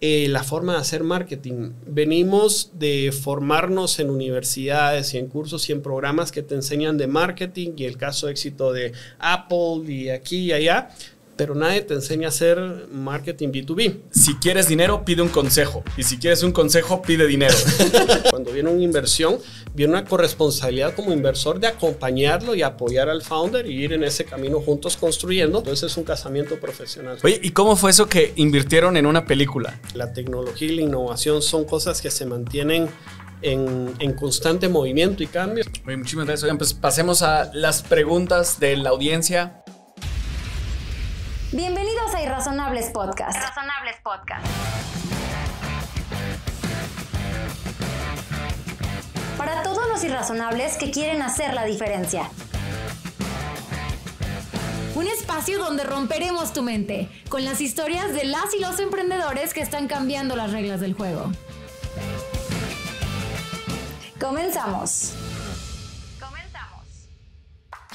la forma de hacer marketing. Venimos de formarnos en universidades y en cursos y en programas que te enseñan de marketing y el caso de éxito de Apple y aquí y allá, pero nadie te enseña a hacer marketing B2B. Si quieres dinero, pide un consejo. Y si quieres un consejo, pide dinero. Cuando viene una inversión, viene una corresponsabilidad como inversor de acompañarlo y apoyar al founder y ir en ese camino juntos construyendo. Entonces es un casamiento profesional. Oye, ¿y cómo fue eso que invirtieron en una película? La tecnología y la innovación son cosas que se mantienen en constante movimiento y cambio. Oye, muchísimas gracias. Oigan, pues pasemos a las preguntas de la audiencia. Bienvenidos a Irrazonables Podcast. Irrazonables Podcast. Para todos los irrazonables que quieren hacer la diferencia. Un espacio donde romperemos tu mente con las historias de las y los emprendedores que están cambiando las reglas del juego. Comenzamos.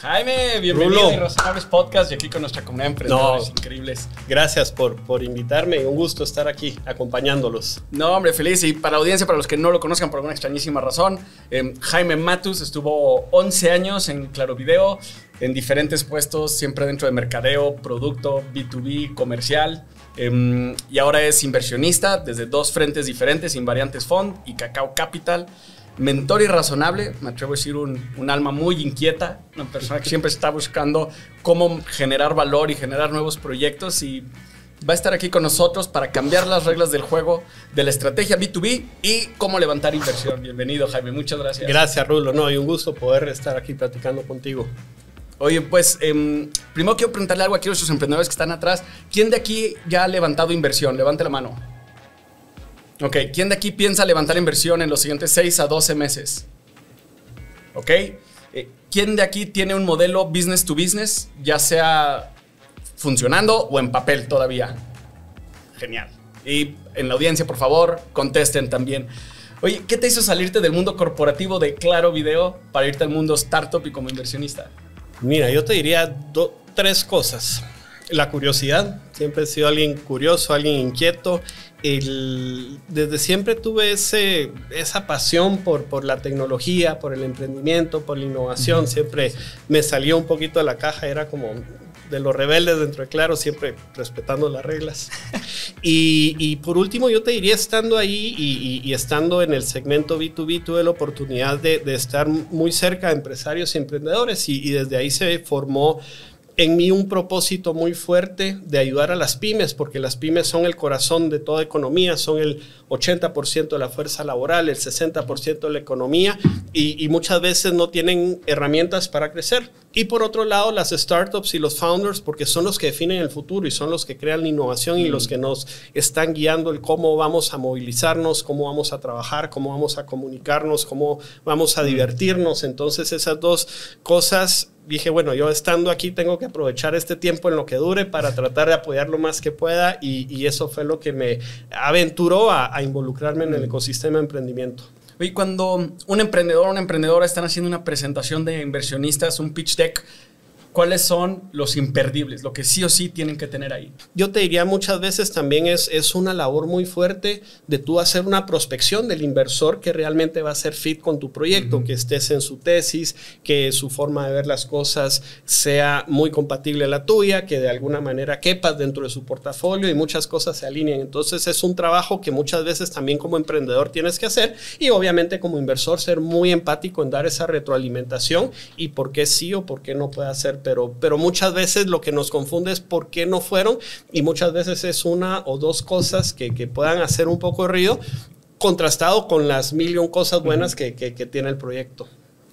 Jaime, bienvenido Rulo. a Irrazonables Podcast y aquí con nuestra comunidad de emprendedores increíbles. Gracias por invitarme y un gusto estar aquí acompañándolos. No, hombre, feliz. Y para la audiencia, para los que no lo conozcan por alguna extrañísima razón, Jaime Matus estuvo 11 años en Claro Video, en diferentes puestos, siempre dentro de mercadeo, producto, B2B, comercial. Y ahora es inversionista desde dos frentes diferentes, Invariantes Fund y Cacao Capital. Mentor irrazonable, me atrevo a decir un alma muy inquieta, una persona que siempre está buscando cómo generar valor y generar nuevos proyectos, y va a estar aquí con nosotros para cambiar las reglas del juego de la estrategia B2B y cómo levantar inversión. Bienvenido, Jaime, muchas gracias. Gracias, Rulo. No, y un gusto poder estar aquí platicando contigo. Oye, pues primero quiero preguntarle algo aquí a nuestros emprendedores que están atrás. ¿Quién de aquí ya ha levantado inversión? Levante la mano. Ok, ¿quién de aquí piensa levantar inversión en los siguientes 6 a 12 meses? Ok, ¿quién de aquí tiene un modelo business to business, ya sea funcionando o en papel todavía? Genial. Y en la audiencia, por favor, contesten también. Oye, ¿qué te hizo salirte del mundo corporativo de Claro Video para irte al mundo startup y como inversionista? Mira, yo te diría tres cosas. La curiosidad, siempre he sido alguien curioso, alguien inquieto. Desde siempre tuve esa pasión por la tecnología, por el emprendimiento, por la innovación. Siempre me salió un poquito de la caja, era como de los rebeldes dentro de Claro, siempre respetando las reglas. Y por último, yo te diría, estando ahí y estando en el segmento B2B, tuve la oportunidad de estar muy cerca de empresarios y emprendedores, y desde ahí se formó en mí un propósito muy fuerte de ayudar a las pymes, porque las pymes son el corazón de toda economía, son el 80% de la fuerza laboral, el 60% de la economía, y muchas veces no tienen herramientas para crecer. Y por otro lado, las startups y los founders, porque son los que definen el futuro y son los que crean la innovación y los que nos están guiando el cómo vamos a movilizarnos, cómo vamos a trabajar, cómo vamos a comunicarnos, cómo vamos a divertirnos. Entonces, esas dos cosas, dije, bueno, yo estando aquí tengo que aprovechar este tiempo en lo que dure para tratar de apoyar lo más que pueda, y eso fue lo que me aventuró a involucrarme en el ecosistema de emprendimiento. Oye, cuando un emprendedor o una emprendedora están haciendo una presentación de inversionistas, un pitch deck, ¿cuáles son los imperdibles, lo que sí o sí tienen que tener ahí? Yo te diría, muchas veces también es una labor muy fuerte de tú hacer una prospección del inversor que realmente va a ser fit con tu proyecto, que estés en su tesis, que su forma de ver las cosas sea muy compatible a la tuya, que de alguna manera quepas dentro de su portafolio y muchas cosas se alineen. Entonces es un trabajo que muchas veces también como emprendedor tienes que hacer, y obviamente como inversor ser muy empático en dar esa retroalimentación y por qué sí o por qué no puede hacer. Pero muchas veces lo que nos confunde es por qué no fueron, y muchas veces es una o dos cosas que puedan hacer un poco de ruido, contrastado con las mil y un cosas buenas que tiene el proyecto.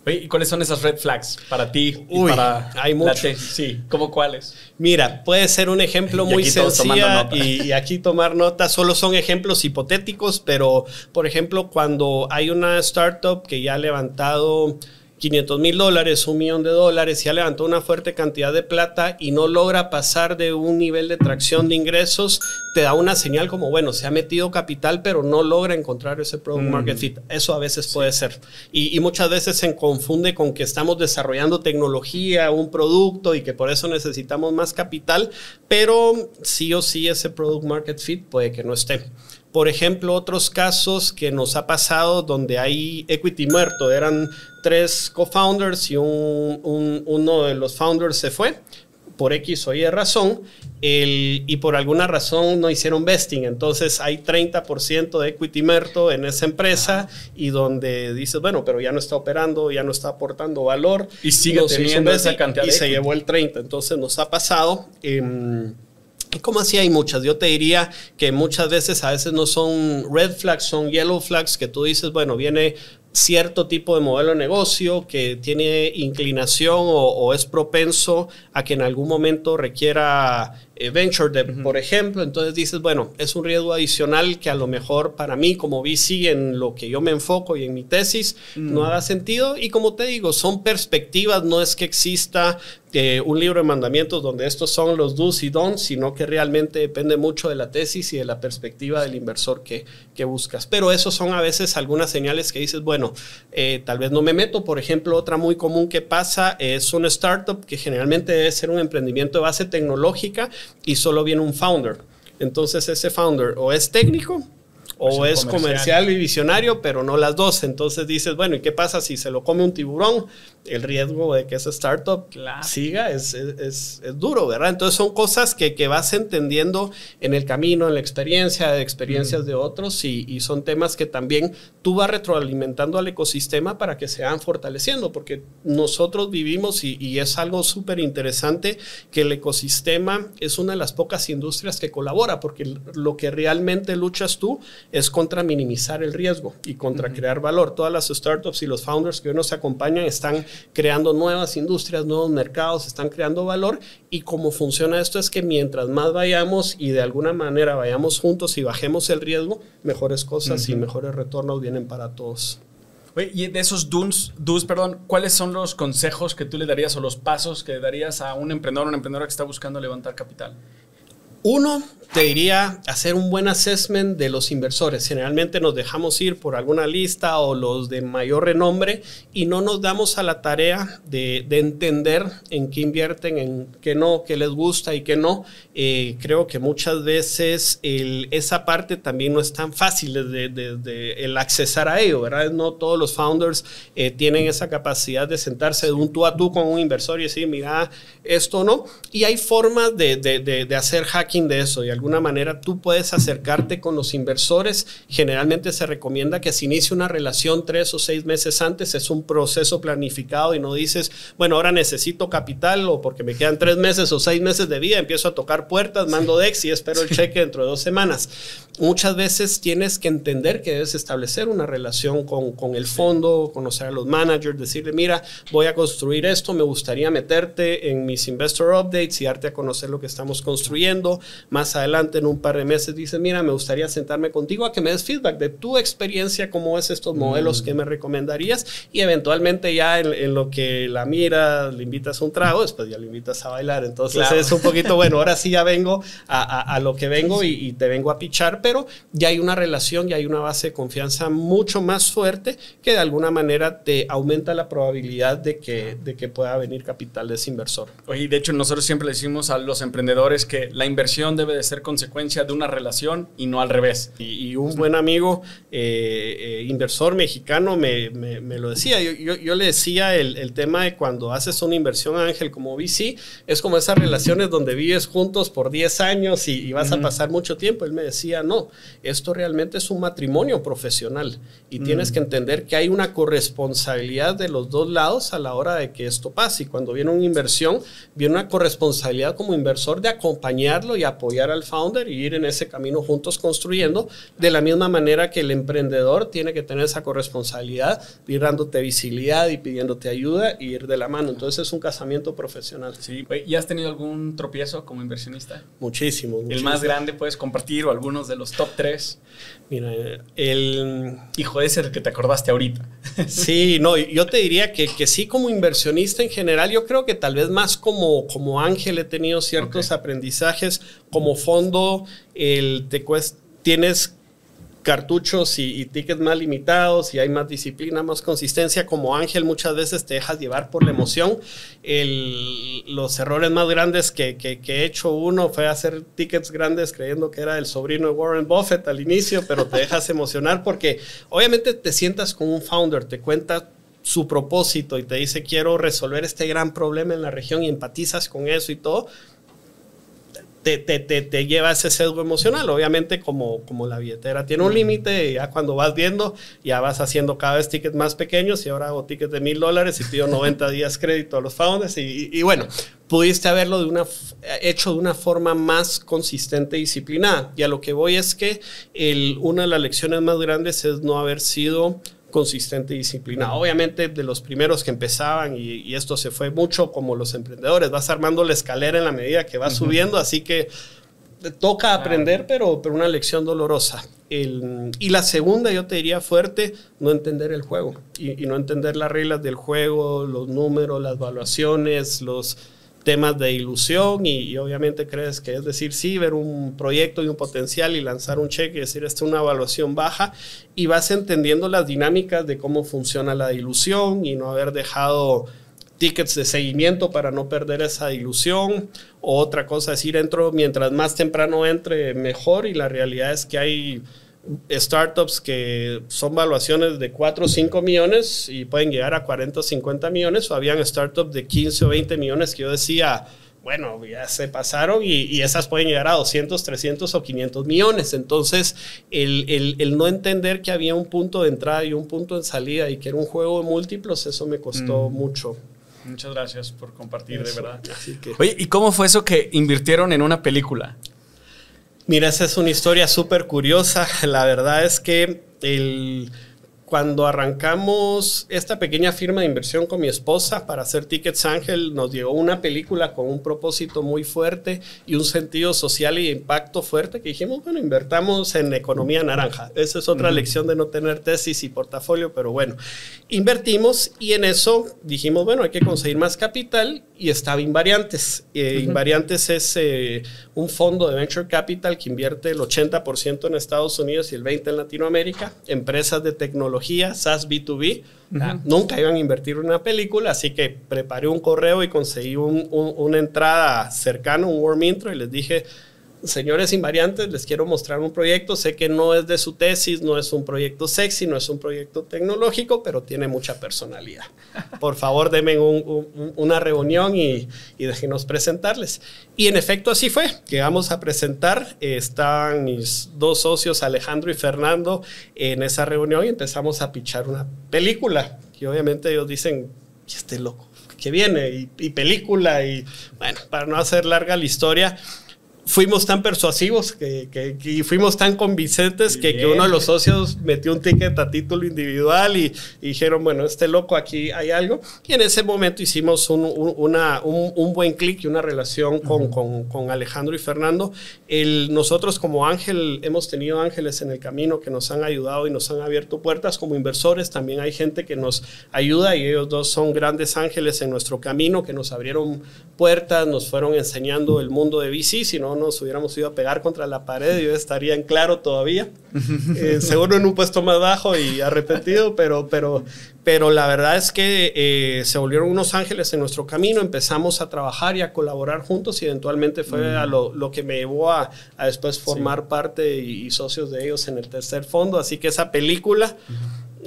Oye, ¿y cuáles son esas red flags para ti y Uy, para hay muchos. Sí, ¿cómo cuáles? Mira, puede ser un ejemplo muy sencillo y aquí tomar nota. Solo son ejemplos hipotéticos, pero por ejemplo, cuando hay una startup que ya ha levantado $500,000, $1 millón, ya levantó una fuerte cantidad de plata y no logra pasar de un nivel de tracción de ingresos, te da una señal como, bueno, se ha metido capital, pero no logra encontrar ese product market fit. Eso a veces puede ser. Y muchas veces se confunde con que estamos desarrollando tecnología, un producto, y que por eso necesitamos más capital, pero sí o sí ese product market fit puede que no esté. Por ejemplo, otros casos que nos ha pasado donde hay equity muerto, eran 3 co-founders y uno de los founders se fue por X o Y razón, y por alguna razón no hicieron vesting. Entonces hay 30% de equity muerto en esa empresa y donde dices, bueno, pero ya no está operando, ya no está aportando valor. Y sigue teniendo esa cantidad de equity. Se llevó el 30%. Entonces nos ha pasado. Y como así hay muchas, yo te diría que muchas veces a veces no son red flags, son yellow flags, que tú dices, bueno, viene cierto tipo de modelo de negocio que tiene inclinación o es propenso a que en algún momento requiera venture debt, por ejemplo. Entonces dices, bueno, es un riesgo adicional que a lo mejor para mí como VC en lo que yo me enfoco y en mi tesis no haga sentido. Y como te digo, son perspectivas, no es que exista un libro de mandamientos donde estos son los do's y don'ts, sino que realmente depende mucho de la tesis y de la perspectiva del inversor que buscas. Pero esos son a veces algunas señales que dices, bueno, tal vez no me meto. Por ejemplo, otra muy común que pasa es una startup que generalmente debe ser un emprendimiento de base tecnológica y solo viene un founder. Entonces ese founder o es técnico o es comercial y visionario, pero no las dos. Entonces dices, bueno, ¿y qué pasa si se lo come un tiburón? El riesgo de que esa startup siga es duro, ¿verdad? Entonces son cosas que vas entendiendo en el camino, en la experiencia, de experiencias de otros, y son temas que también tú vas retroalimentando al ecosistema para que se vayan fortaleciendo, porque nosotros vivimos, y es algo súper interesante, que el ecosistema es una de las pocas industrias que colabora, porque lo que realmente luchas tú es contra minimizar el riesgo y contra crear valor. Todas las startups y los founders que hoy nos acompañan están creando nuevas industrias, nuevos mercados, están creando valor, y cómo funciona esto es que mientras más vayamos y de alguna manera vayamos juntos y bajemos el riesgo, mejores cosas y mejores retornos vienen para todos. Oye, y de esos do's, ¿cuáles son los consejos que tú le darías o los pasos que darías a un emprendedor o una emprendedora que está buscando levantar capital? Uno, te diría hacer un buen assessment de los inversores. Generalmente nos dejamos ir por alguna lista o los de mayor renombre y no nos damos a la tarea de entender en qué invierten, en qué no, qué les gusta y qué no. Creo que muchas veces esa parte también no es tan fácil el accesar a ello, ¿verdad? No todos los founders tienen esa capacidad de sentarse de un tú a tú con un inversor y decir, mira, esto no. Y hay formas de hacer hacking de eso. De alguna manera tú puedes acercarte con los inversores. Generalmente se recomienda que se inicie una relación 3 o 6 meses antes. Es un proceso planificado y no dices, bueno, ahora necesito capital o porque me quedan 3 meses o 6 meses de vida, empiezo a tocar puertas, mando DEX y espero el cheque dentro de 2 semanas. Muchas veces tienes que entender que debes establecer una relación con el fondo, conocer a los managers, decirle, mira, voy a construir esto, me gustaría meterte en mis investor updates y darte a conocer lo que estamos construyendo. Más adelante, en un par de meses, dices, mira, me gustaría sentarme contigo a que me des feedback de tu experiencia, cómo es estos modelos que me recomendarías, y eventualmente ya en lo que la mira, le invitas a un trago, después ya le invitas a bailar. Entonces es un poquito, bueno, ahora sí ya vengo a lo que vengo y te vengo a pichar, pero ya hay una relación, ya hay una base de confianza mucho más fuerte que de alguna manera te aumenta la probabilidad de que pueda venir capital de ese inversor. Oye, de hecho nosotros siempre le decimos a los emprendedores que la inversión debe de ser consecuencia de una relación y no al revés. Y un buen amigo inversor mexicano me lo decía. Yo le decía el tema de cuando haces una inversión, Ángel, como VC, es como esas relaciones donde vives juntos por 10 años y vas a pasar mucho tiempo. Él me decía, no, esto realmente es un matrimonio profesional y tienes que entender que hay una corresponsabilidad de los dos lados a la hora de que esto pase. Y cuando viene una inversión, viene una corresponsabilidad como inversor de acompañarlo y apoyar al founder y ir en ese camino juntos construyendo, de la misma manera que el emprendedor tiene que tener esa corresponsabilidad, ir dándote visibilidad y pidiéndote ayuda y ir de la mano. Entonces es un casamiento profesional. Sí. ¿Y has tenido algún tropiezo como inversionista? Muchísimo. ¿El más grande puedes compartir o algunos de los top 3? Mira, hijo, ese es el que te acordaste ahorita. Sí, no, yo te diría que sí, como inversionista en general, yo creo que tal vez más como Ángel he tenido ciertos aprendizajes. Como fondo, tienes cartuchos y tickets más limitados y hay más disciplina, más consistencia. Como Ángel muchas veces te dejas llevar por la emoción. Los errores más grandes que he hecho, uno fue hacer tickets grandes creyendo que era el sobrino de Warren Buffett al inicio, pero te dejas emocionar porque obviamente te sientas con un founder, te cuenta su propósito y te dice quiero resolver este gran problema en la región y empatizas con eso y todo. Te lleva ese sesgo emocional. Obviamente como la billetera tiene un límite, ya cuando vas viendo, ya vas haciendo cada vez tickets más pequeños y ahora hago tickets de $1,000 y pido 90 días crédito a los founders y bueno, pudiste haberlo hecho de una forma más consistente y disciplinada. Y a lo que voy es que una de las lecciones más grandes es no haber sido consistente y disciplinado. Obviamente de los primeros que empezaban y esto se fue mucho como los emprendedores, vas armando la escalera en la medida que vas subiendo, así que toca aprender, pero una lección dolorosa. Y la segunda, yo te diría fuerte, no entender el juego y no entender las reglas del juego, los números, las evaluaciones, los temas de ilusión y obviamente crees que es decir sí, ver un proyecto y un potencial y lanzar un cheque y decir esta es una evaluación baja y vas entendiendo las dinámicas de cómo funciona la ilusión y no haber dejado tickets de seguimiento para no perder esa ilusión. O otra cosa es ir mientras más temprano entre mejor y la realidad es que hay startups que son valuaciones de 4 o 5 millones y pueden llegar a 40 o 50 millones, o habían startups de 15 o 20 millones que yo decía, bueno, ya se pasaron y esas pueden llegar a 200, 300 o 500 millones. Entonces, el no entender que había un punto de entrada y un punto de salida y que era un juego de múltiplos, eso me costó mucho. Muchas gracias por compartir, eso, de verdad. Así que, oye, ¿y cómo fue eso que invirtieron en una película? Mira, esa es una historia súper curiosa. La verdad es que cuando arrancamos esta pequeña firma de inversión con mi esposa para hacer Tickets Ángel, nos llegó una película con un propósito muy fuerte y un sentido social y de impacto fuerte que dijimos, bueno, invertamos en economía naranja. Esa es otra lección de no tener tesis y portafolio, pero bueno, invertimos y en eso dijimos, bueno, hay que conseguir más capital y estaba Invariantes. Invariantes es un fondo de venture capital que invierte el 80% en Estados Unidos y el 20% en Latinoamérica, empresas de tecnología, SaaS B2B. Nunca iban a invertir en una película, así que preparé un correo y conseguí una entrada cercana, un warm intro, y les dije, señores Invariantes, les quiero mostrar un proyecto, sé que no es de su tesis, no es un proyecto sexy, no es un proyecto tecnológico, pero tiene mucha personalidad. Por favor, denme una reunión y déjenos presentarles. Y en efecto así fue, llegamos a presentar, estaban mis dos socios Alejandro y Fernando en esa reunión y empezamos a pitchar una película, que obviamente ellos dicen, este loco, que viene, y película, y bueno, para no hacer larga la historia, fuimos tan persuasivos y fuimos tan convincentes que uno de los socios metió un ticket a título individual y dijeron, bueno, este loco aquí hay algo. Y en ese momento hicimos un buen clic y una relación con Alejandro y Fernando. Nosotros como Ángel hemos tenido ángeles en el camino que nos han ayudado y nos han abierto puertas. Como inversores también hay gente que nos ayuda y ellos dos son grandes ángeles en nuestro camino que nos abrieron puertas, nos fueron enseñando el mundo de VC. Si no nos hubiéramos ido a pegar contra la pared, yo estaría en claro todavía, seguro en un puesto más bajo y arrepentido, pero la verdad es que se volvieron unos ángeles en nuestro camino, empezamos a trabajar y a colaborar juntos y eventualmente fue a lo que me llevó a después formar parte y socios de ellos en el tercer fondo, así que esa película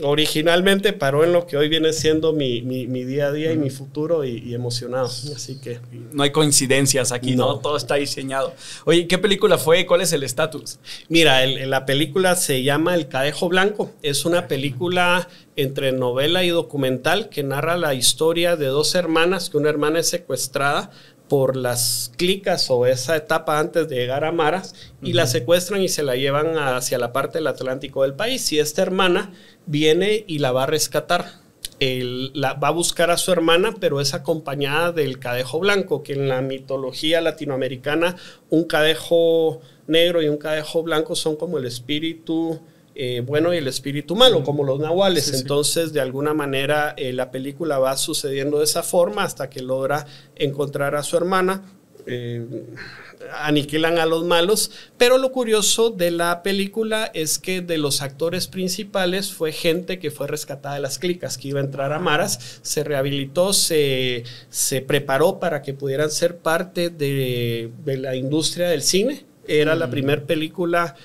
originalmente paró en lo que hoy viene siendo mi día a día y mi futuro y emocionado. Así que no hay coincidencias aquí, ¿no? Todo está diseñado. Oye, ¿qué película fue? ¿Cuál es el estatus? Mira, la película se llama El Cadejo Blanco. Es una película entre novela y documental que narra la historia de dos hermanas, que una hermana es secuestrada por las clicas o esa etapa antes de llegar a Maras y la secuestran y se la llevan hacia la parte del Atlántico del país y esta hermana viene y la va a rescatar. Va a buscar a su hermana, pero es acompañada del cadejo blanco, que en la mitología latinoamericana un cadejo negro y un cadejo blanco son como el espíritu bueno y el espíritu malo, como los nahuales. Sí, entonces, de alguna manera, la película va sucediendo de esa forma hasta que logra encontrar a su hermana. aniquilan a los malos, pero lo curioso de la película es que de los actores principales fue gente que fue rescatada de las clicas, que iba a entrar a maras, se rehabilitó, se preparó para que pudieran ser parte de la industria del cine. Era la primera película,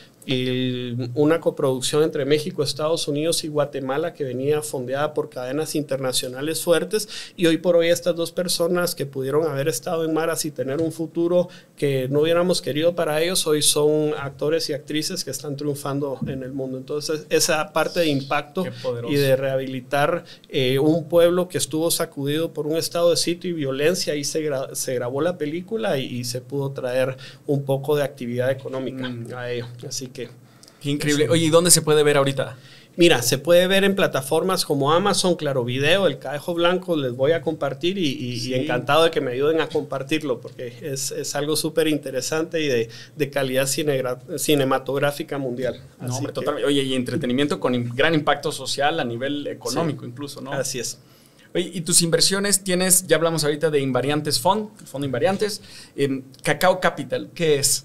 una coproducción entre México, Estados Unidos y Guatemala, que venía fondeada por cadenas internacionales fuertes, y hoy por hoy estas dos personas que pudieron haber estado en maras y tener un futuro que no hubiéramos querido para ellos, hoy son actores y actrices que están triunfando en el mundo. Entonces esa parte de impacto y de rehabilitar un pueblo que estuvo sacudido por un estado de sitio y violencia, ahí se grabó la película y se pudo traer un poco de actividad económica a ello. Así que qué increíble. Oye, ¿y dónde se puede ver ahorita? Mira, se puede ver en plataformas como Amazon, Claro Video, El Cadejo Blanco, les voy a compartir y encantado de que me ayuden a compartirlo porque es algo súper interesante y de calidad cinematográfica mundial. No, hombre, totalmente. Oye, y entretenimiento con gran impacto social a nivel económico incluso, ¿no? Así es. Oye, y tus inversiones tienes, ya hablamos ahorita de Invariantes Fund, el Fondo Invariantes, Cacao Capital, ¿qué es?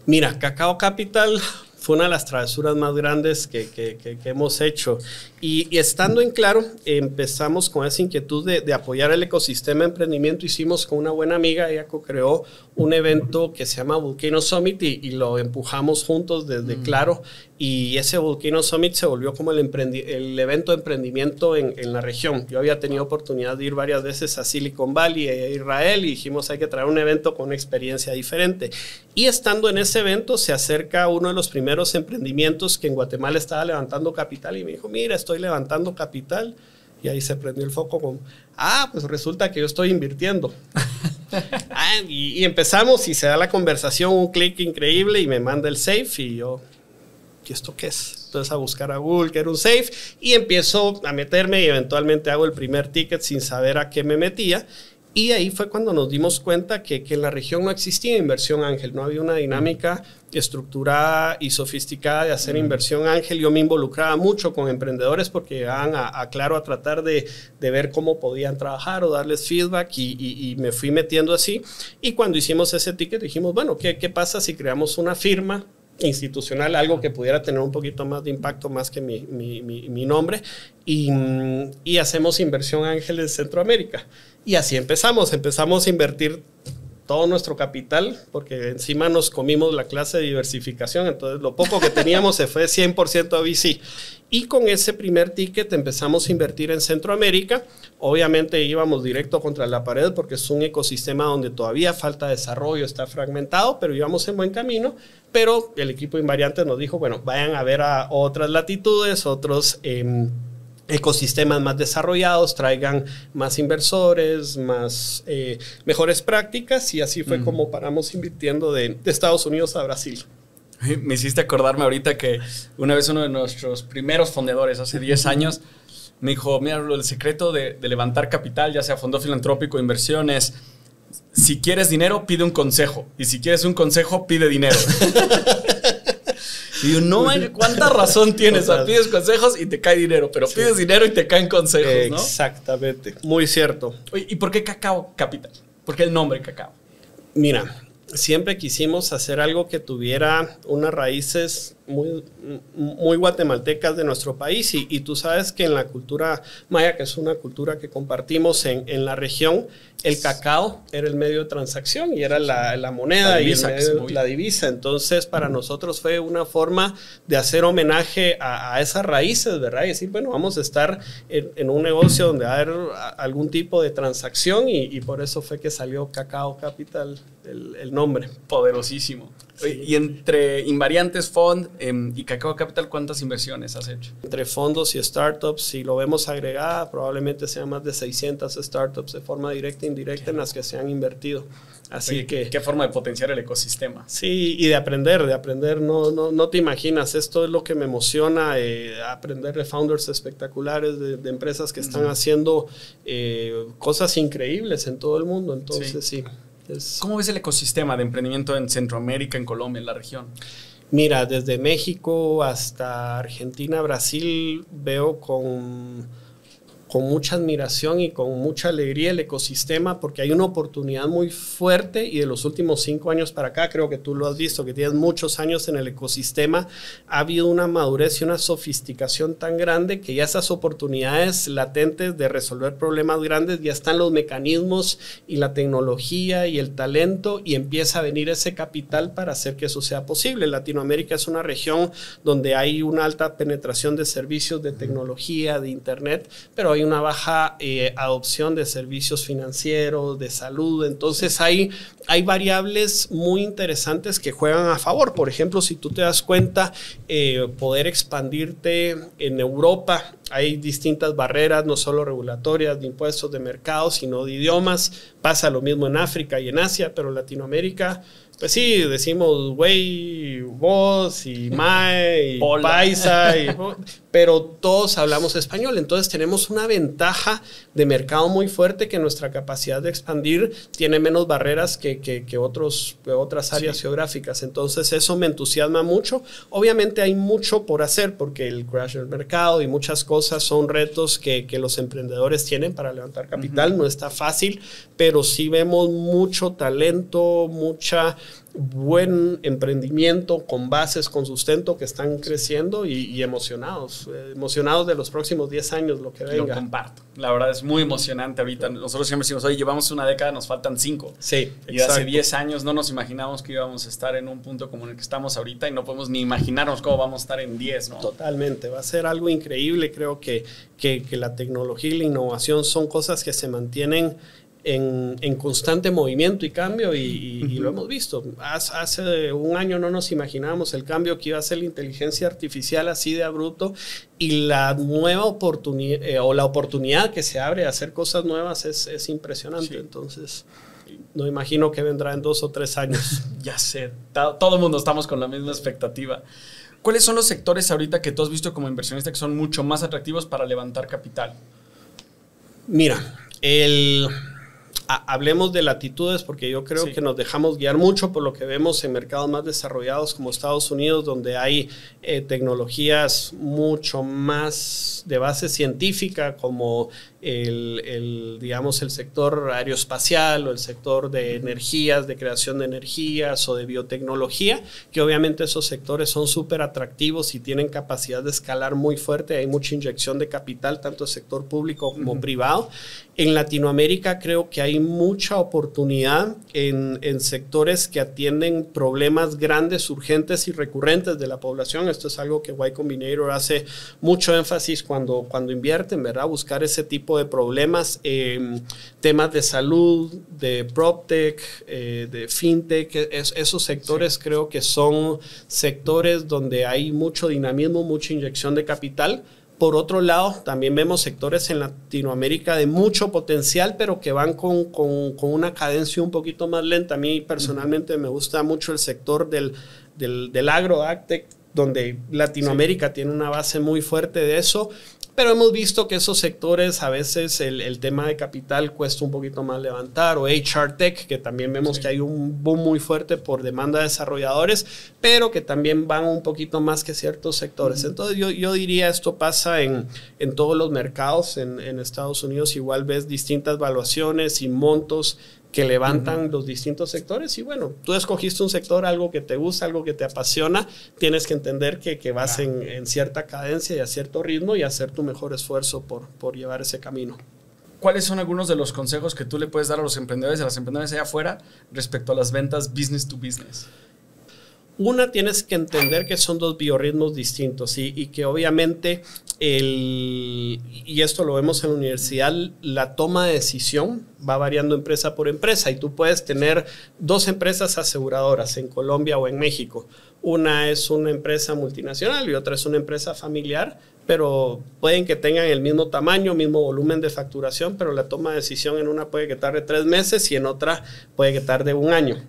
Mira, Cacao Capital fue una de las travesuras más grandes que hemos hecho. Y estando en Claro, empezamos con esa inquietud de apoyar el ecosistema de emprendimiento. Hicimos con una buena amiga, ella co-creó un evento que se llama Volcano Summit y lo empujamos juntos desde Claro. Y ese Volcano Summit se volvió como el evento de emprendimiento en la región. Yo había tenido oportunidad de ir varias veces a Silicon Valley, a Israel, y dijimos hay que traer un evento con una experiencia diferente. Y estando en ese evento se acerca uno de los primeros emprendimientos que en Guatemala estaba levantando capital y me dijo, mira, estoy levantando capital. Y ahí se prendió el foco con, pues resulta que yo estoy invirtiendo. Y empezamos y se da la conversación, un clic increíble y me manda el safe y yo, ¿y esto qué es? Entonces a buscar a Google que era un safe y empiezo a meterme y eventualmente hago el primer ticket sin saber a qué me metía. Y ahí fue cuando nos dimos cuenta que en la región no existía inversión ángel, no había una dinámica estructurada y sofisticada de hacer inversión ángel. Yo me involucraba mucho con emprendedores porque llegaban a Claro a tratar de ver cómo podían trabajar o darles feedback y me fui metiendo así. Y cuando hicimos ese ticket dijimos, bueno, ¿qué pasa si creamos una firma institucional, algo que pudiera tener un poquito más de impacto más que mi nombre y hacemos inversión ángel en Centroamérica? Y así empezamos a invertir todo nuestro capital, porque encima nos comimos la clase de diversificación, entonces lo poco que teníamos se fue 100% a VC. Y con ese primer ticket empezamos a invertir en Centroamérica. Obviamente íbamos directo contra la pared porque es un ecosistema donde todavía falta desarrollo, está fragmentado, pero íbamos en buen camino. Pero el equipo Invariantes nos dijo, bueno, vayan a ver a otras latitudes, otros ecosistemas más desarrollados, traigan más inversores, mejores prácticas, y así fue como paramos invirtiendo de Estados Unidos a Brasil. Me hiciste acordarme ahorita que una vez uno de nuestros primeros fundadores, hace 10 años, me dijo, mira, el secreto de levantar capital, ya sea fondo filantrópico, inversiones, si quieres dinero, pide un consejo, y si quieres un consejo, pide dinero. Y yo, no, ¿cuánta razón tienes? O sea, pides consejos y te cae dinero, pero pides dinero y te caen consejos, ¿no? Exactamente, muy cierto. Oye, ¿y por qué Cacao Capital? ¿Por qué el nombre Cacao? Mira, siempre quisimos hacer algo que tuviera unas raíces muy guatemaltecas de nuestro país y tú sabes que en la cultura maya, que es una cultura que compartimos en la región, el cacao era el medio de transacción y era la moneda y la divisa. Entonces para nosotros fue una forma de hacer homenaje a esas raíces, ¿verdad? Y decir, bueno, vamos a estar en un negocio donde va a haber algún tipo de transacción y por eso fue que salió Cacao Capital el nombre. Poderosísimo. Sí. Y entre Invariantes Fund y Cacao Capital, ¿cuántas inversiones has hecho? Entre fondos y startups, si lo vemos agregada, probablemente sean más de 600 startups de forma directa e indirecta en las que se han invertido. Así Oye, que... ¿Qué forma de potenciar el ecosistema? Sí, y de aprender, no te imaginas, esto es lo que me emociona, aprender de founders espectaculares, de empresas que están haciendo cosas increíbles en todo el mundo, entonces sí. ¿Cómo ves el ecosistema de emprendimiento en Centroamérica, en Colombia, en la región? Mira, desde México hasta Argentina, Brasil, veo con mucha admiración y con mucha alegría el ecosistema, porque hay una oportunidad muy fuerte, y de los últimos 5 años para acá, creo que tú lo has visto, que tienes muchos años en el ecosistema, ha habido una madurez y una sofisticación tan grande que ya esas oportunidades latentes de resolver problemas grandes, ya están los mecanismos y la tecnología y el talento, y empieza a venir ese capital para hacer que eso sea posible. Latinoamérica es una región donde hay una alta penetración de servicios de tecnología, de internet, pero hay una baja adopción de servicios financieros, de salud. Entonces hay variables muy interesantes que juegan a favor. Por ejemplo, si tú te das cuenta, poder expandirte en Europa, hay distintas barreras, no solo regulatorias, de impuestos, de mercado, sino de idiomas. Pasa lo mismo en África y en Asia, pero Latinoamérica, pues sí, decimos güey, vos y mae y paisa, pero todos hablamos español. Entonces tenemos una ventaja de mercado muy fuerte, que nuestra capacidad de expandir tiene menos barreras que otras áreas geográficas. Entonces eso me entusiasma mucho. Obviamente hay mucho por hacer, porque el crash del mercado y muchas cosas son retos que los emprendedores tienen para levantar capital. No está fácil, pero sí vemos mucho talento, mucha buen emprendimiento con bases, con sustento, que están creciendo y emocionados de los próximos 10 años, lo que venga. Lo comparto. La verdad es muy emocionante ahorita. Nosotros siempre decimos, oye, llevamos una década, nos faltan 5. Sí, y hace 10 años no nos imaginamos que íbamos a estar en un punto como en el que estamos ahorita, y no podemos ni imaginarnos cómo vamos a estar en 10, ¿no? Totalmente, va a ser algo increíble. Creo que la tecnología y la innovación son cosas que se mantienen en constante movimiento y cambio, y lo hemos visto. Hace un año no nos imaginábamos el cambio que iba a ser la inteligencia artificial así de abrupto, y la nueva oportunidad o la oportunidad que se abre a hacer cosas nuevas es impresionante. Sí. Entonces, no imagino que vendrá en 2 o 3 años. Ya sé, todo el mundo estamos con la misma expectativa. ¿Cuáles son los sectores ahorita que tú has visto como inversionista que son mucho más atractivos para levantar capital? Mira, hablemos de latitudes, porque yo creo que nos dejamos guiar mucho por lo que vemos en mercados más desarrollados como Estados Unidos, donde hay tecnologías mucho más de base científica, como digamos, el sector aeroespacial o el sector de energías, de creación de energías o de biotecnología, que obviamente esos sectores son súper atractivos y tienen capacidad de escalar muy fuerte. Hay mucha inyección de capital, tanto el sector público como privado. En Latinoamérica creo que hay mucha oportunidad en sectores que atienden problemas grandes, urgentes y recurrentes de la población. Esto es algo que Y Combinator hace mucho énfasis cuando invierten, ¿verdad? Buscar ese tipo de problemas, temas de salud, de PropTech, de FinTech. Esos sectores creo que son sectores donde hay mucho dinamismo, mucha inyección de capital. Por otro lado, también vemos sectores en Latinoamérica de mucho potencial, pero que van con una cadencia un poquito más lenta. A mí personalmente me gusta mucho el sector del agro, AgTech, donde Latinoamérica tiene una base muy fuerte de eso. Pero hemos visto que esos sectores a veces el tema de capital cuesta un poquito más levantar, o HR Tech, que también vemos que hay un boom muy fuerte por demanda de desarrolladores, pero que también van un poquito más que ciertos sectores. Entonces yo diría, esto pasa en todos los mercados. En Estados Unidos igual ves distintas valuaciones y montos que levantan los distintos sectores, y bueno, tú escogiste un sector, algo que te gusta, algo que te apasiona, tienes que entender que vas en cierta cadencia y a cierto ritmo, y hacer tu mejor esfuerzo por llevar ese camino. ¿Cuáles son algunos de los consejos que tú le puedes dar a los emprendedores y a las emprendedoras allá afuera respecto a las ventas business to business? Una, tienes que entender que son 2 biorritmos distintos, y que obviamente, y esto lo vemos en la universidad, la toma de decisión va variando empresa por empresa, y tú puedes tener 2 empresas aseguradoras en Colombia o en México. Una es una empresa multinacional y otra es una empresa familiar, pero pueden que tengan el mismo tamaño, mismo volumen de facturación, pero la toma de decisión en una puede que tarde 3 meses y en otra puede que tarde 1 año.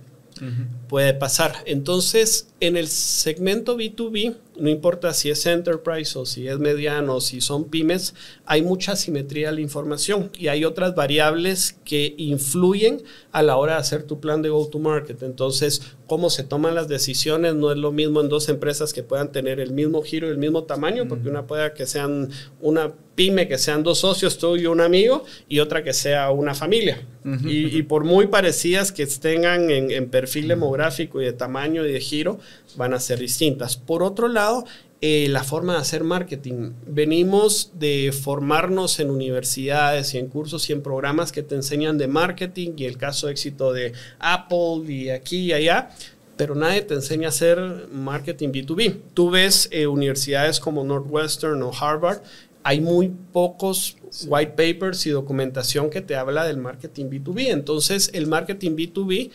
Puede pasar. Entonces, En el segmento B2B, no importa si es enterprise o si es mediano o si son pymes, hay mucha asimetría de la información y hay otras variables que influyen a la hora de hacer tu plan de go-to-market. Entonces, cómo se toman las decisiones no es lo mismo en dos empresas que puedan tener el mismo giro y el mismo tamaño, porque una puede que sean una pyme, que sean dos socios, tú y un amigo, y otra que sea una familia. Y por muy parecidas que tengan en perfil demográfico y de tamaño y de giro, van a ser distintas. Por otro lado, la forma de hacer marketing. Venimos de formarnos en universidades y en cursos y en programas que te enseñan de marketing y el caso de éxito de Apple y aquí y allá, pero nadie te enseña a hacer marketing B2B. Tú ves universidades como Northwestern o Harvard, hay muy pocos white papers y documentación que te habla del marketing B2B. Entonces, el marketing B2B,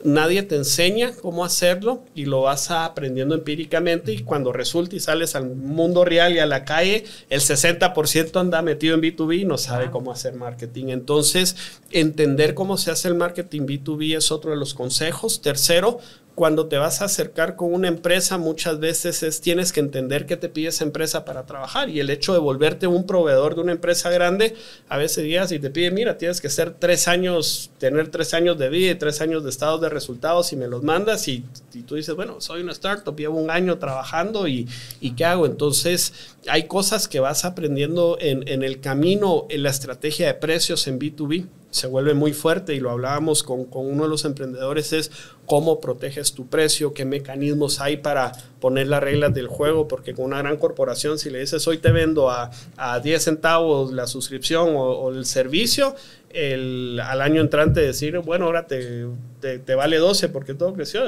nadie te enseña cómo hacerlo y lo vas aprendiendo empíricamente, y cuando resulta y sales al mundo real y a la calle, el 60% anda metido en B2B y no sabe cómo hacer marketing. Entonces, entender cómo se hace el marketing B2B es otro de los consejos. Tercero, cuando te vas a acercar con una empresa, muchas veces tienes que entender qué te pide esa empresa para trabajar, y el hecho de volverte un proveedor de una empresa grande, a veces días y te pide, mira, tienes que ser 3 años, tener 3 años de vida y 3 años de estados de resultados y me los mandas, y tú dices, bueno, soy una startup, llevo 1 año trabajando y ¿qué hago? Entonces, hay cosas que vas aprendiendo en el camino. En la estrategia de precios en B2B se vuelve muy fuerte, y lo hablábamos con uno de los emprendedores, es cómo proteges tu precio, qué mecanismos hay para poner las reglas del juego, porque con una gran corporación, si le dices hoy te vendo a 10 centavos la suscripción o el servicio, al año entrante decir, bueno, ahora te vale 12 porque todo creció.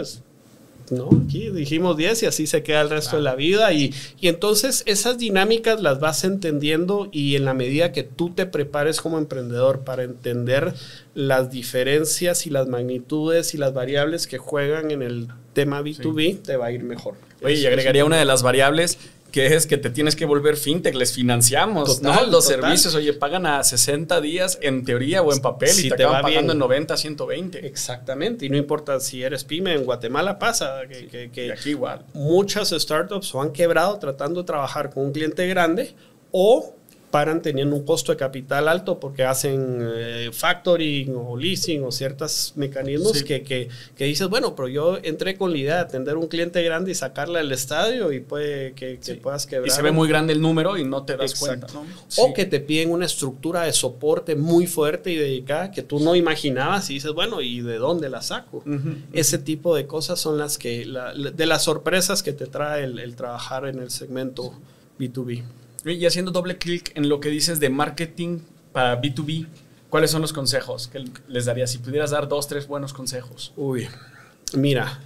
No, aquí dijimos 10 y así se queda el resto de la vida, y entonces esas dinámicas las vas entendiendo, y en la medida que tú te prepares como emprendedor para entender las diferencias y las magnitudes y las variables que juegan en el tema B2B, te va a ir mejor. Oye, y agregaría una de las variables, que es que te tienes que volver fintech, les financiamos, total, ¿no? Los total. servicios, oye, pagan a 60 días en teoría o en papel, si y te te acaban va pagando bien. en 90, 120. Exactamente, y no importa si eres pyme, en Guatemala pasa Y aquí igual. muchas startups o han quebrado tratando de trabajar con un cliente grande, o paran teniendo un costo de capital alto porque hacen factoring o leasing o ciertos mecanismos que dices, bueno, pero yo entré con la idea de atender un cliente grande y sacarla del estadio, y puede que puedas quebrar. Y se ve muy grande el número y no te das cuenta, ¿no? O que te piden una estructura de soporte muy fuerte y dedicada que tú no imaginabas, y dices, bueno, ¿y de dónde la saco? Ese tipo de cosas son las que, de las sorpresas que te trae el trabajar en el segmento B2B. Y haciendo doble clic en lo que dices de marketing para B2B, ¿cuáles son los consejos que les darías? Si pudieras dar 2, 3 buenos consejos. Uy, mira.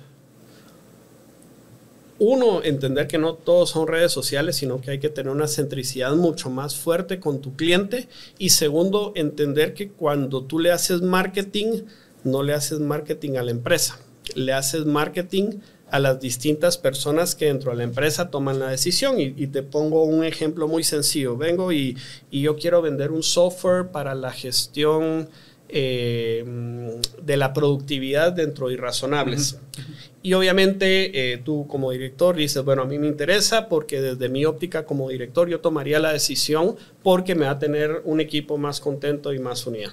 Uno, entender que no todos son redes sociales, sino que hay que tener una centricidad mucho más fuerte con tu cliente. Y segundo, entender que cuando tú le haces marketing, no le haces marketing a la empresa, le haces marketing a las distintas personas que dentro de la empresa toman la decisión. Y te pongo un ejemplo muy sencillo. Vengo y yo quiero vender un software para la gestión de la productividad dentro de Irrazonables. Y obviamente tú como director dices, bueno, a mí me interesa porque desde mi óptica como director yo tomaría la decisión porque me va a tener un equipo más contento y más unido.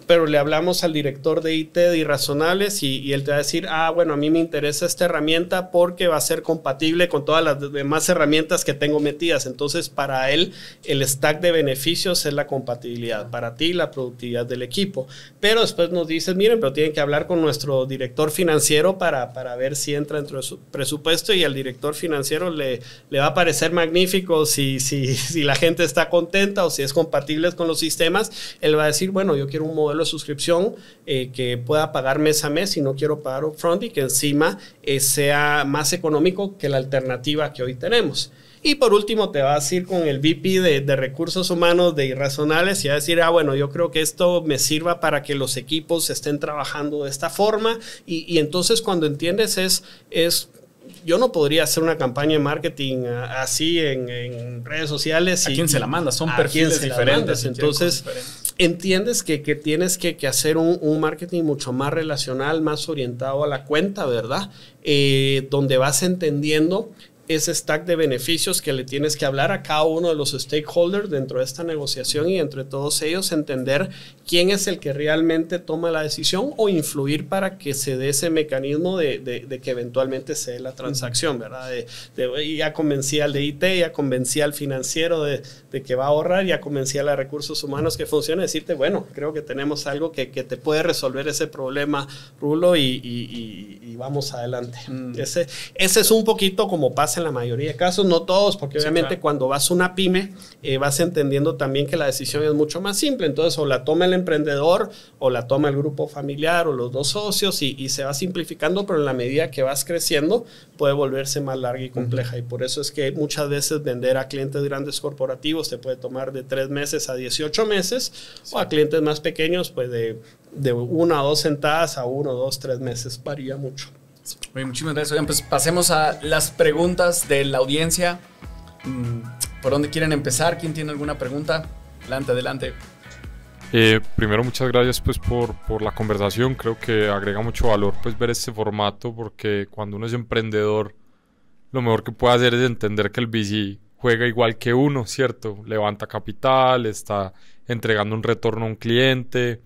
Pero le hablamos al director de IT de Irrazonables y él te va a decir, bueno, a mí me interesa esta herramienta porque va a ser compatible con todas las demás herramientas que tengo metidas. Entonces, para él, el stack de beneficios es la compatibilidad. Para ti, la productividad del equipo. Pero después nos dices, miren, pero tienen que hablar con nuestro director financiero para ver si entra dentro de su presupuesto, y al director financiero le va a parecer magnífico si la gente está contenta o si es compatible con los sistemas. Él va a decir, bueno, yo quiero un modelo de suscripción que pueda pagar mes a mes y no quiero pagar upfront, y que encima sea más económico que la alternativa que hoy tenemos. Y por último te vas a ir con el VP de recursos humanos de Irrazonables y va a decir, bueno, yo creo que esto me sirva para que los equipos estén trabajando de esta forma. Y entonces cuando entiendes yo no podría hacer una campaña de marketing así en redes sociales. ¿A quién se la manda? Son perfiles diferentes. Entonces, entiendes que tienes que hacer un marketing mucho más relacional, más orientado a la cuenta, ¿verdad? Donde vas entendiendo ese stack de beneficios que le tienes que hablar a cada uno de los stakeholders dentro de esta negociación y entre todos ellos entender quién es el que realmente toma la decisión o influir para que se dé ese mecanismo de que eventualmente se dé la transacción, ¿verdad? Ya convencí al de IT, ya convencí al financiero de que va a ahorrar, ya convencí a los recursos humanos que funcione, decirte, bueno, creo que tenemos algo que te puede resolver ese problema, Rulo, y vamos adelante. Ese es un poquito como pasa en la mayoría de casos, no todos, porque obviamente cuando vas a una pyme, vas entendiendo también que la decisión es mucho más simple, entonces o la toma el emprendedor, o la toma el grupo familiar, o los dos socios, y se va simplificando, pero en la medida que vas creciendo, puede volverse más larga y compleja, y por eso es que muchas veces vender a clientes grandes corporativos te puede tomar de 3 meses a 18 meses, o a clientes más pequeños, pues de 1 a 2 sentadas a 1, 2, 3 meses, varía mucho. Oye, muchísimas gracias. Oigan, pues pasemos a las preguntas de la audiencia. ¿Por dónde quieren empezar? ¿Quién tiene alguna pregunta? Adelante. Primero, muchas gracias pues por la conversación. Creo que agrega mucho valor pues ver este formato, porque cuando uno es emprendedor, lo mejor que puede hacer es entender que el VC juega igual que uno, ¿cierto? Levanta capital, está entregando un retorno a un cliente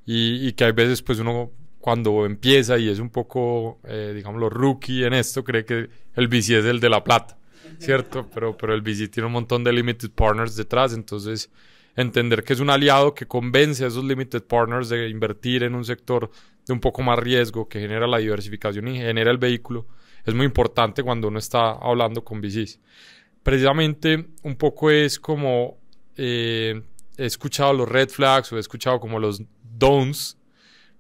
y que hay veces pues uno, cuando empieza y es un poco, digámoslo, rookie en esto, cree que el VC es el de la plata, ¿cierto? Pero el VC tiene un montón de limited partners detrás, entonces entender que es un aliado que convence a esos limited partners de invertir en un sector de un poco más riesgo, que genera la diversificación y genera el vehículo, es muy importante cuando uno está hablando con VCs. Precisamente un poco es como he escuchado los red flags o he escuchado como los don'ts,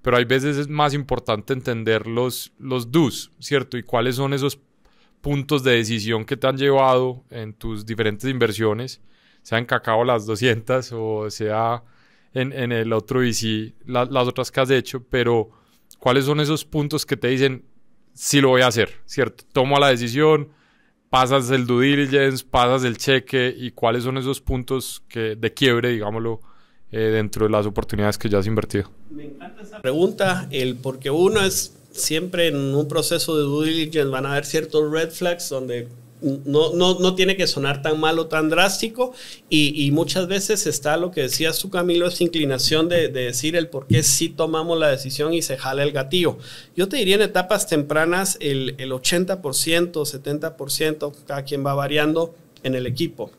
pero hay veces es más importante entender los do's, ¿cierto? Y cuáles son esos puntos de decisión que te han llevado en tus diferentes inversiones, sea en Cacao las 200 o sea en el otro VC, las otras que has hecho, pero cuáles son esos puntos que te dicen, sí lo voy a hacer, ¿cierto? Tomo la decisión, pasas el due diligence, pasas el cheque, y cuáles son esos puntos de quiebre, digámoslo, dentro de las oportunidades que ya has invertido. Me encanta esa pregunta, porque uno es siempre en un proceso de due diligence, van a haber ciertos red flags donde no tiene que sonar tan mal o tan drástico, y muchas veces está lo que decías tú, Camilo, esa inclinación de decir el por qué sí tomamos la decisión y se jala el gatillo. Yo te diría en etapas tempranas el 80%, 70%, cada quien va variando en el equipo,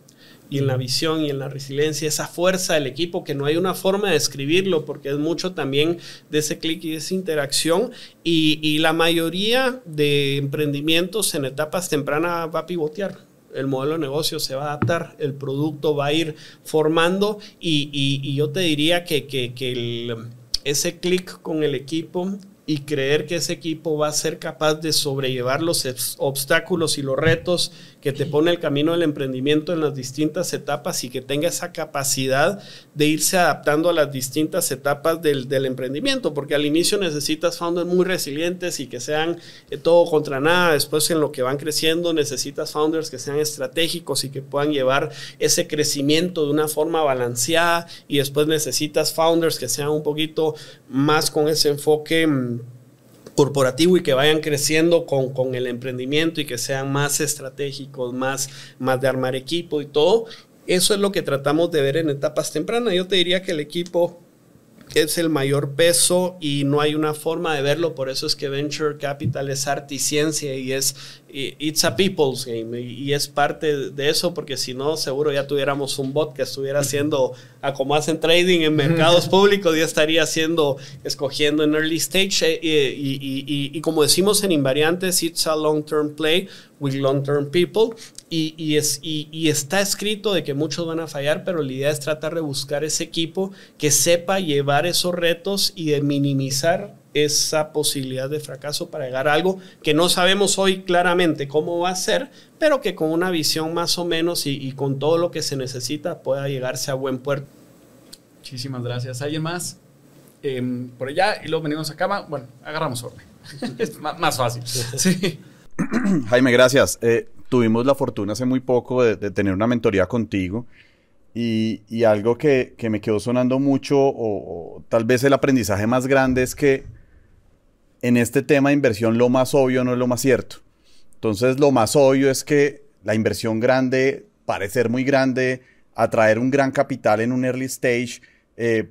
y en la visión y en la resiliencia, esa fuerza del equipo, que no hay una forma de describirlo, porque es mucho también de ese clic y de esa interacción, y la mayoría de emprendimientos en etapas tempranas va a pivotear. El modelo de negocio se va a adaptar, el producto va a ir formando, y yo te diría que ese clic con el equipo y creer que ese equipo va a ser capaz de sobrellevar los obstáculos y los retos que te pone el camino del emprendimiento en las distintas etapas, y que tenga esa capacidad de irse adaptando a las distintas etapas del emprendimiento, porque al inicio necesitas founders muy resilientes y que sean todo contra nada. Después, en lo que van creciendo, necesitas founders que sean estratégicos y que puedan llevar ese crecimiento de una forma balanceada, y después necesitas founders que sean un poquito más con ese enfoque corporativo y que vayan creciendo con el emprendimiento y que sean más estratégicos, más de armar equipo y todo. Eso es lo que tratamos de ver en etapas tempranas. Yo te diría que el equipo es el mayor peso y no hay una forma de verlo. Por eso es que Venture Capital es arte y ciencia, y it's a people's game, y es parte de eso, porque si no, seguro ya tuviéramos un bot que estuviera haciendo, como hacen trading en mercados públicos, ya estaría escogiendo en early stage, y como decimos en Invariantes, it's a long-term play with long-term people, y está escrito de que muchos van a fallar, pero la idea es tratar de buscar ese equipo que sepa llevar esos retos y de minimizar esa posibilidad de fracaso para llegar a algo que no sabemos hoy claramente cómo va a ser, pero que con una visión más o menos y con todo lo que se necesita pueda llegarse a buen puerto. Muchísimas gracias. ¿Alguien más? Por allá, y luego venimos acá. Bueno, agarramos orden. Es más fácil. Sí. Jaime, gracias. Tuvimos la fortuna hace muy poco de tener una mentoría contigo, Y algo que me quedó sonando mucho, o tal vez el aprendizaje más grande, es que en este tema de inversión lo más obvio no es lo más cierto. Entonces lo más obvio es que la inversión grande, parecer muy grande, atraer un gran capital en un early stage,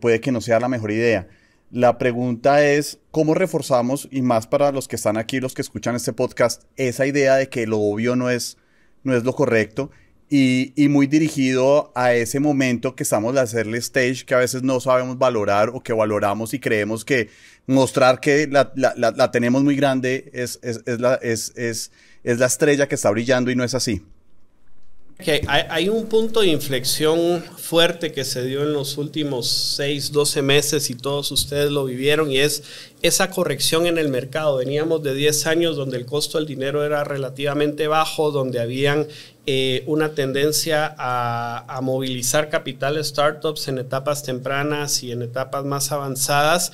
puede que no sea la mejor idea. La pregunta es, ¿cómo reforzamos, y más para los que están aquí, los que escuchan este podcast, esa idea de que lo obvio no es lo correcto? Y muy dirigido a ese momento que estamos en la early stage, que a veces no sabemos valorar, o que valoramos y creemos que mostrar que la tenemos muy grande es la estrella que está brillando, y no es así. Okay, hay un punto de inflexión fuerte que se dio en los últimos 6, 12 meses, y todos ustedes lo vivieron, y es esa corrección en el mercado. Veníamos de 10 años donde el costo del dinero era relativamente bajo, donde habían una tendencia a movilizar capital startups en etapas tempranas y en etapas más avanzadas,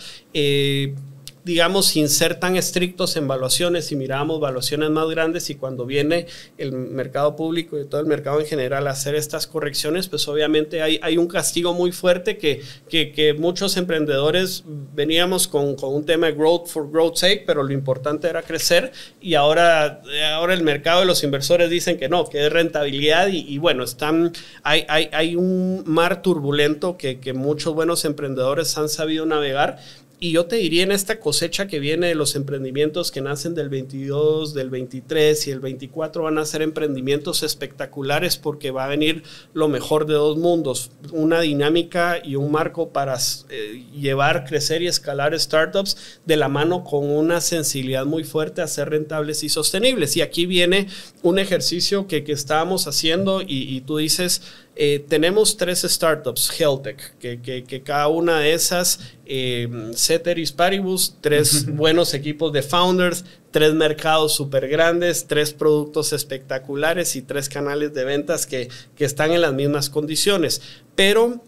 digamos, sin ser tan estrictos en valuaciones, y mirábamos valuaciones más grandes, y cuando viene el mercado público y todo el mercado en general a hacer estas correcciones, pues obviamente hay un castigo muy fuerte que muchos emprendedores veníamos con un tema de growth for growth's sake, pero lo importante era crecer, y ahora el mercado y los inversores dicen que no, que es rentabilidad, y bueno, hay un mar turbulento que muchos buenos emprendedores han sabido navegar. Y yo te diría, en esta cosecha que viene de los emprendimientos que nacen del 22, del 23 y el 24, van a ser emprendimientos espectaculares, porque va a venir lo mejor de dos mundos, una dinámica y un marco para llevar, crecer y escalar startups de la mano con una sensibilidad muy fuerte a ser rentables y sostenibles. Y aquí viene un ejercicio que estábamos haciendo, y tú dices, tenemos 3 startups, HealthTech, que cada una de esas, ceteris paribus, 3 buenos equipos de founders, 3 mercados súper grandes, 3 productos espectaculares y 3 canales de ventas que están en las mismas condiciones. Pero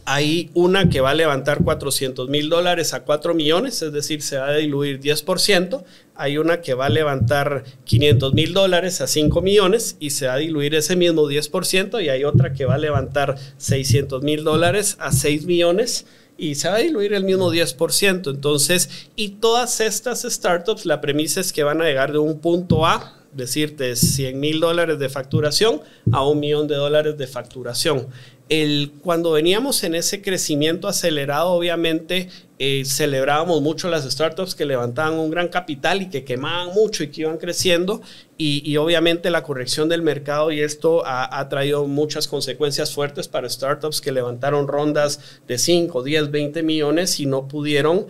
hay una que va a levantar $400,000 a 4 millones, es decir, se va a diluir 10%. Hay una que va a levantar $500,000 a 5 millones y se va a diluir ese mismo 10%. Y hay otra que va a levantar $600,000 a 6 millones y se va a diluir el mismo 10%. Entonces, y todas estas startups, la premisa es que van a llegar de un punto A, decirte $100,000 de facturación, a $1 millón de facturación. Cuando veníamos en ese crecimiento acelerado, obviamente celebrábamos mucho las startups que levantaban un gran capital y que quemaban mucho y que iban creciendo, y obviamente la corrección del mercado y esto ha traído muchas consecuencias fuertes para startups que levantaron rondas de 5, 10, 20 millones y no pudieron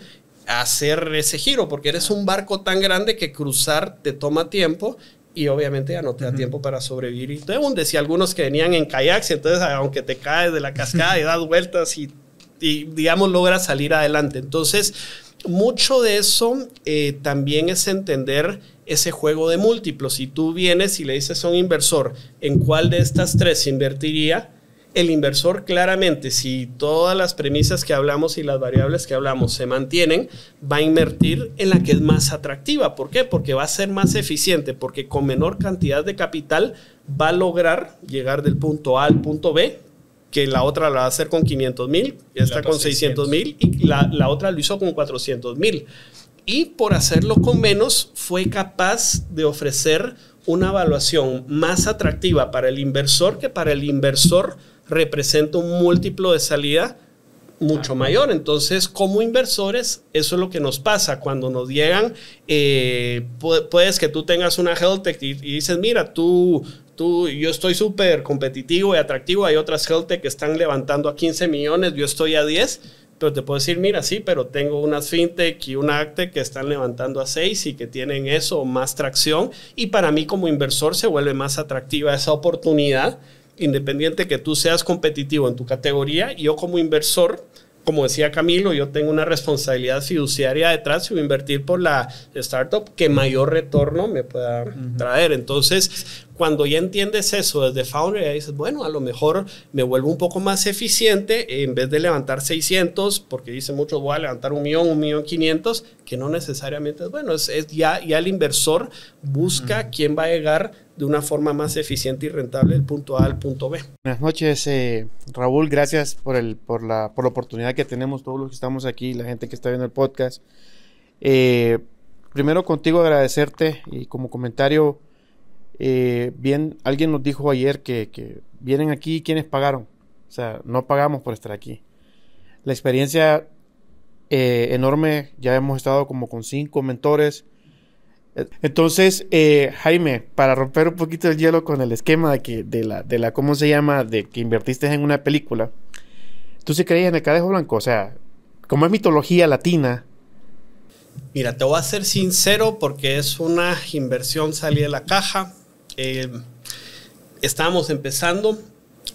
hacer ese giro, porque eres un barco tan grande que cruzar te toma tiempo. Y obviamente ya no te da tiempo para sobrevivir y te hundes. Y algunos que venían en kayaks, entonces aunque te caes de la cascada y das vueltas y digamos logras salir adelante. Entonces mucho de eso también es entender ese juego de múltiplos. Si tú vienes y le dices a un inversor en cuál de estas 3 invertiría, el inversor claramente, si todas las premisas que hablamos y las variables que hablamos se mantienen, va a invertir en la que es más atractiva. ¿Por qué? Porque va a ser más eficiente, porque con menor cantidad de capital va a lograr llegar del punto A al punto B, que la otra la va a hacer con 500,000, ya está con 600,000, y la otra lo hizo con 400,000. Y por hacerlo con menos, fue capaz de ofrecer una evaluación más atractiva para el inversor, que para el inversor representa un múltiplo de salida mucho mayor. Entonces, como inversores, eso es lo que nos pasa cuando nos llegan. Puedes que tú tengas una HealthTech y dices, mira, yo estoy súper competitivo y atractivo. Hay otras HealthTech que están levantando a 15 millones, yo estoy a 10. Pero te puedo decir, mira, sí, pero tengo unas FinTech y una AgTech que están levantando a 6 y que tienen eso, más tracción. Y para mí como inversor se vuelve más atractiva esa oportunidad, independiente que tú seas competitivo en tu categoría. Y yo como inversor, como decía Camilo, yo tengo una responsabilidad fiduciaria detrás y voy a invertir por la startup que mayor retorno me pueda traer. Entonces, cuando ya entiendes eso desde founder, ya dices, bueno, a lo mejor me vuelvo un poco más eficiente en vez de levantar 600, porque dicen muchos, voy a levantar 1 millón, 1,500,000, que no necesariamente es bueno. Ya el inversor busca quién va a llegar de una forma más eficiente y rentable del punto A al punto B. Buenas noches, Raúl, gracias por la oportunidad que tenemos todos los que estamos aquí, la gente que está viendo el podcast. Primero contigo agradecerte, y como comentario, bien, alguien nos dijo ayer que vienen aquí quienes pagaron, o sea, no pagamos por estar aquí. La experiencia enorme, ya hemos estado como con 5 mentores. Entonces, Jaime, para romper un poquito el hielo con el esquema de la ¿cómo se llama? De que invertiste en una película, ¿tú sí creías en el Cadejo Blanco? O sea, como es mitología latina. Mira, te voy a ser sincero porque es una inversión salida de la caja. Estábamos empezando.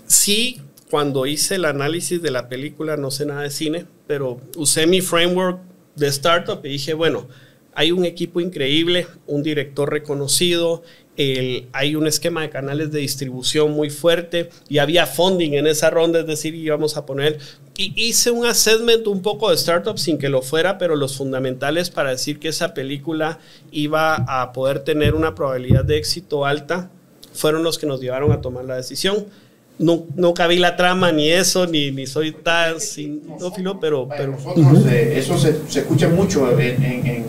Sí, cuando hice el análisis de la película, no sé nada de cine, pero usé mi framework de startup y dije, bueno, hay un equipo increíble, un director reconocido, hay un esquema de canales de distribución muy fuerte y había funding en esa ronda, es decir, íbamos a poner... Y hice un assessment un poco de startup sin que lo fuera, pero los fundamentales para decir que esa película iba a poder tener una probabilidad de éxito alta fueron los que nos llevaron a tomar la decisión. Nunca vi la trama ni eso, ni soy tan cinófilo, pero... Nosotros, eso se escucha mucho,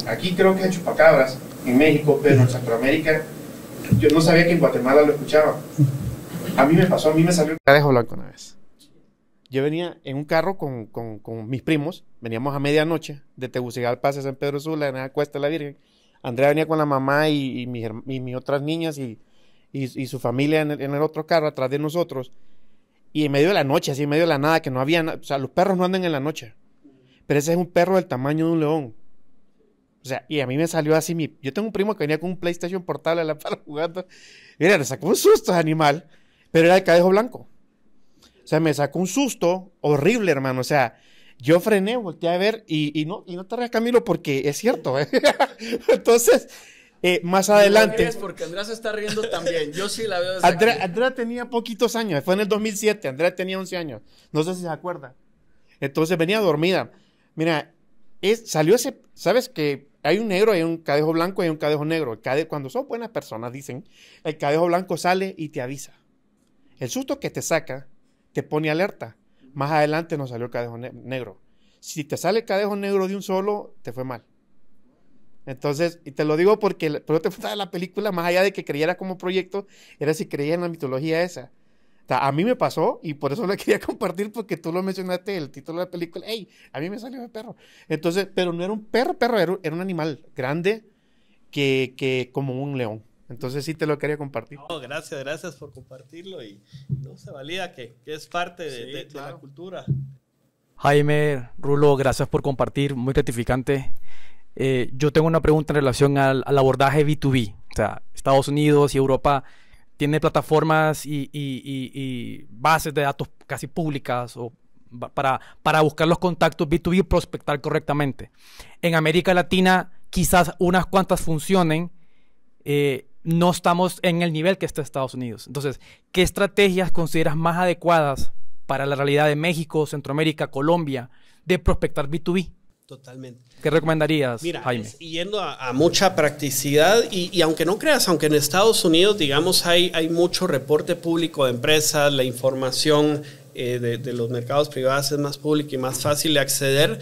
aquí creo que es Chupacabras, en México, pero en Centroamérica, yo no sabía que en Guatemala lo escuchaban. A mí me pasó, a mí me salió... Cadejo Blanco una vez. Yo venía en un carro con mis primos, veníamos a medianoche de Tegucigalpa a San Pedro Sula, en la Cuesta de la Virgen. Andrea venía con la mamá y mis otras niñas y su familia en el otro carro atrás de nosotros, y en medio de la noche, así en medio de la nada, que no había o sea, los perros no andan en la noche, pero ese es un perro del tamaño de un león, o sea, y a mí me salió así, yo tengo un primo que venía con un PlayStation portable a la par jugando, mira, le sacó un susto ese animal, pero era el Cadejo Blanco, o sea, me sacó un susto horrible, hermano, o sea, yo frené, volteé a ver, y no te rías, Camilo, porque es cierto, entonces... más adelante. No, porque Andrea se está riendo también. Yo sí la veo desde Andrea tenía poquitos años. Fue en el 2007. Andrea tenía 11 años. No sé si se acuerda. Entonces venía dormida. Mira, salió ese... ¿Sabes que hay un negro, hay un Cadejo Blanco y hay un Cadejo Negro? Cuando son buenas personas, dicen, el Cadejo Blanco sale y te avisa. El susto que te saca te pone alerta. Más adelante nos salió el Cadejo Negro. Si te sale el Cadejo Negro de un solo, te fue mal. Entonces, y te lo digo porque pero te gustaba la película, más allá de que creyera como proyecto, era si creía en la mitología esa. O sea, a mí me pasó y por eso la quería compartir, porque tú lo mencionaste, el título de la película. ¡Ey! A mí me salió el perro. Entonces, pero no era un perro, era un animal grande que como un león. Entonces sí te lo quería compartir. No, gracias por compartirlo y no se valida que es parte de la cultura. Jaime, Rulo, gracias por compartir, muy gratificante. Yo tengo una pregunta en relación al abordaje B2B. O sea, Estados Unidos y Europa tienen plataformas y bases de datos casi públicas para buscar los contactos B2B y prospectar correctamente. En América Latina quizás unas cuantas funcionen, no estamos en el nivel que está Estados Unidos. Entonces, ¿qué estrategias consideras más adecuadas para la realidad de México, Centroamérica, Colombia, de prospectar B2B? Totalmente. ¿Qué recomendarías, Mira, Jaime? Yendo a mucha practicidad y aunque no creas, aunque en Estados Unidos, digamos, hay mucho reporte público de empresas, la información de los mercados privados es más pública y más fácil de acceder,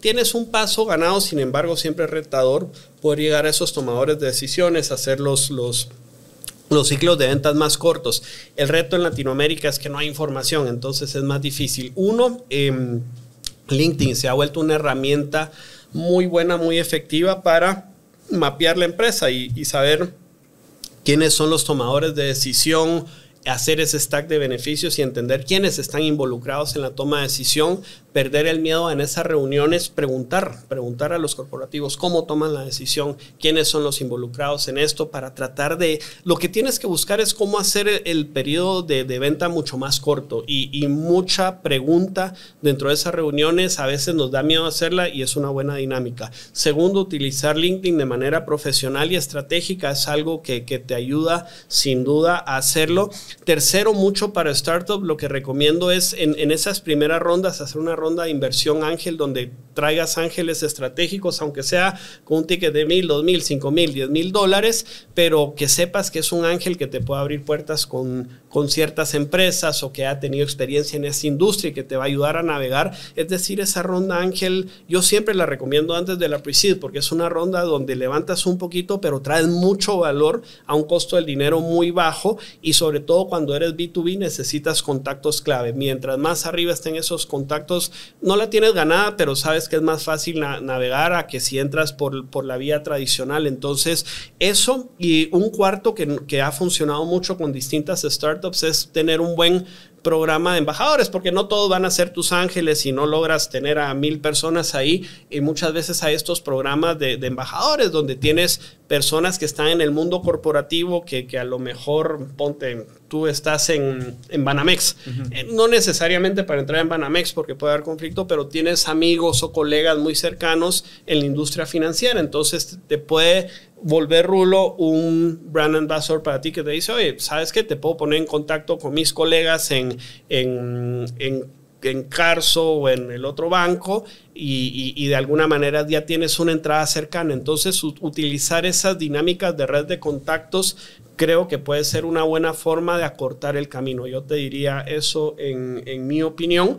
tienes un paso ganado, sin embargo, siempre es retador poder llegar a esos tomadores de decisiones, hacer los ciclos de ventas más cortos. El reto en Latinoamérica es que no hay información, entonces es más difícil. LinkedIn se ha vuelto una herramienta muy buena, muy efectiva para mapear la empresa y saber quiénes son los tomadores de decisión, hacer ese stack de beneficios y entender quiénes están involucrados en la toma de decisión, perder el miedo en esas reuniones, preguntar a los corporativos cómo toman la decisión, quiénes son los involucrados en esto, para tratar de... Lo que tienes que buscar es cómo hacer el periodo de venta mucho más corto y mucha pregunta dentro de esas reuniones. A veces nos da miedo hacerla y es una buena dinámica. Segundo, utilizar LinkedIn de manera profesional y estratégica es algo que te ayuda sin duda a hacerlo. Tercero, mucho para startup, lo que recomiendo es en esas primeras rondas hacer una ronda de inversión ángel donde traigas ángeles estratégicos, aunque sea con un ticket de $1,000, $2,000, $5,000, $10,000, pero que sepas que es un ángel que te puede abrir puertas con ciertas empresas o que ha tenido experiencia en esa industria y que te va a ayudar a navegar. Es decir, esa ronda ángel yo siempre la recomiendo antes de la pre-seed porque es una ronda donde levantas un poquito pero traes mucho valor a un costo del dinero muy bajo, y sobre todo cuando eres B2B necesitas contactos clave. Mientras más arriba estén esos contactos, no la tienes ganada, pero sabes que es más fácil navegar a que si entras por la vía tradicional. Entonces eso, y un cuarto que ha funcionado mucho con distintas startups es tener un buen programa de embajadores, porque no todos van a ser tus ángeles y no logras tener a 1,000 personas ahí, y muchas veces hay estos programas de embajadores donde tienes personas que están en el mundo corporativo que a lo mejor, ponte, tú estás en Banamex, no necesariamente para entrar en Banamex porque puede haber conflicto, pero tienes amigos o colegas muy cercanos en la industria financiera, entonces te puede volver, Rulo, un brand ambassador para ti que te dice, oye, ¿sabes qué? Te puedo poner en contacto con mis colegas en Carso o en el otro banco y de alguna manera ya tienes una entrada cercana. Entonces, utilizar esas dinámicas de red de contactos creo que puede ser una buena forma de acortar el camino. Yo te diría eso en mi opinión.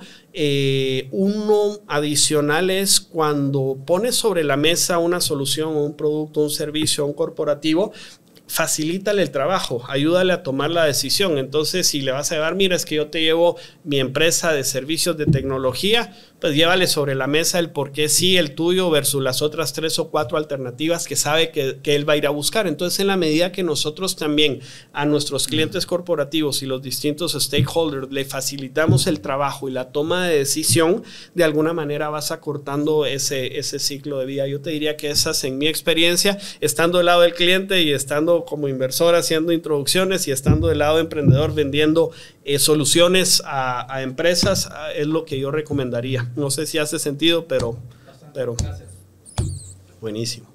Uno adicional es cuando pones sobre la mesa una solución o un producto, un servicio, un corporativo, facilítale el trabajo, ayúdale a tomar la decisión. Entonces, si le vas a llevar, mira, es que yo te llevo mi empresa de servicios de tecnología, pues llévale sobre la mesa el por qué sí el tuyo versus las otras 3 o 4 alternativas que sabe que él va a ir a buscar. Entonces, en la medida que nosotros también a nuestros clientes corporativos y los distintos stakeholders le facilitamos el trabajo y la toma de decisión, de alguna manera vas acortando ese ciclo de vida. Yo te diría que esas, en mi experiencia, estando del lado del cliente y estando como inversor haciendo introducciones y estando del lado de emprendedor vendiendo soluciones a empresas, es lo que yo recomendaría. No sé si hace sentido, pero buenísimo.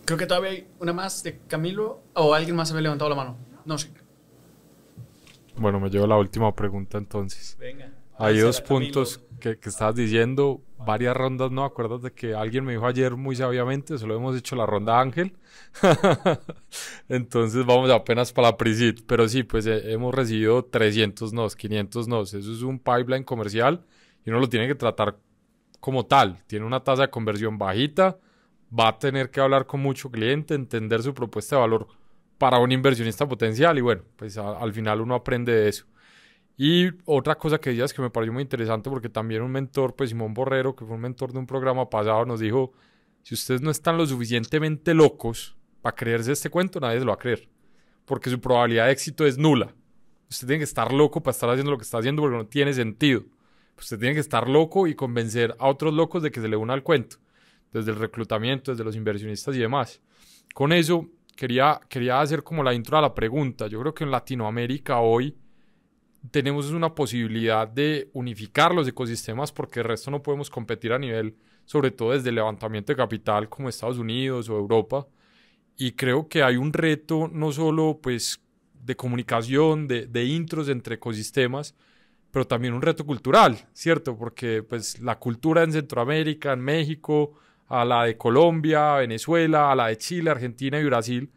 Creo que todavía hay una más de Camilo, o alguien más había levantado la mano. No sé. Bueno, me llevo la última pregunta entonces. Venga. Hay dos puntos que estabas diciendo, varias rondas, ¿no? ¿Acuerdas de que alguien me dijo ayer muy sabiamente, solo hemos hecho la ronda Ángel? Entonces vamos apenas para la pre-seed, pero sí, pues hemos recibido 300 nos, 500 nos, eso es un pipeline comercial y uno lo tiene que tratar como tal, tiene una tasa de conversión bajita, va a tener que hablar con mucho cliente, entender su propuesta de valor para un inversionista potencial y bueno, pues al final uno aprende de eso. Y otra cosa que decías que me pareció muy interesante, porque también un mentor, pues Simón Borrero, que fue un mentor de un programa pasado, nos dijo, si ustedes no están lo suficientemente locos para creerse este cuento, nadie se lo va a creer, porque su probabilidad de éxito es nula. Usted tiene que estar loco para estar haciendo lo que está haciendo porque no tiene sentido. Usted tiene que estar loco y convencer a otros locos de que se le una al cuento, desde el reclutamiento, desde los inversionistas y demás. Con eso quería hacer como la intro a la pregunta. Yo creo que en Latinoamérica hoy tenemos una posibilidad de unificar los ecosistemas porque el resto no podemos competir a nivel, sobre todo desde el levantamiento de capital como Estados Unidos o Europa, y creo que hay un reto no solo pues de comunicación, de intros entre ecosistemas, pero también un reto cultural, ¿cierto? Porque pues la cultura en Centroamérica, en México, a la de Colombia, Venezuela, a la de Chile, Argentina y Brasil,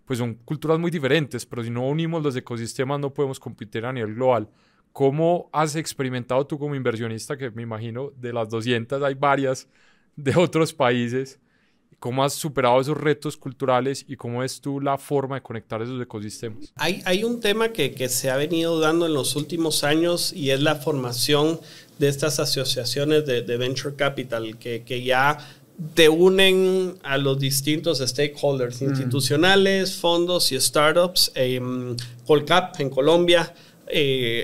pues son culturas muy diferentes, pero si no unimos los ecosistemas no podemos competir a nivel global. ¿Cómo has experimentado tú como inversionista, que me imagino de las 200 hay varias de otros países? ¿Cómo has superado esos retos culturales y cómo es tú la forma de conectar esos ecosistemas? Hay un tema que se ha venido dando en los últimos años y es la formación de estas asociaciones de Venture Capital que ya te unen a los distintos stakeholders institucionales, fondos y startups. Colcap en Colombia,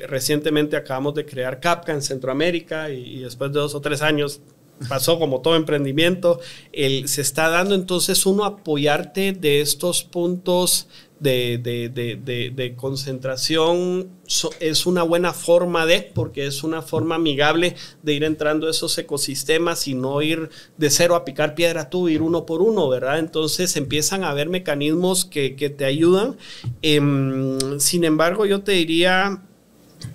recientemente acabamos de crear Capca en Centroamérica y después de 2 o 3 años pasó como todo emprendimiento, se está dando entonces uno apoyarte de estos puntos de concentración. Es una buena forma porque es una forma amigable de ir entrando a esos ecosistemas y no ir de cero a picar piedra tú, ir uno por uno, ¿verdad? Entonces empiezan a haber mecanismos que te ayudan. Sin embargo, yo te diría,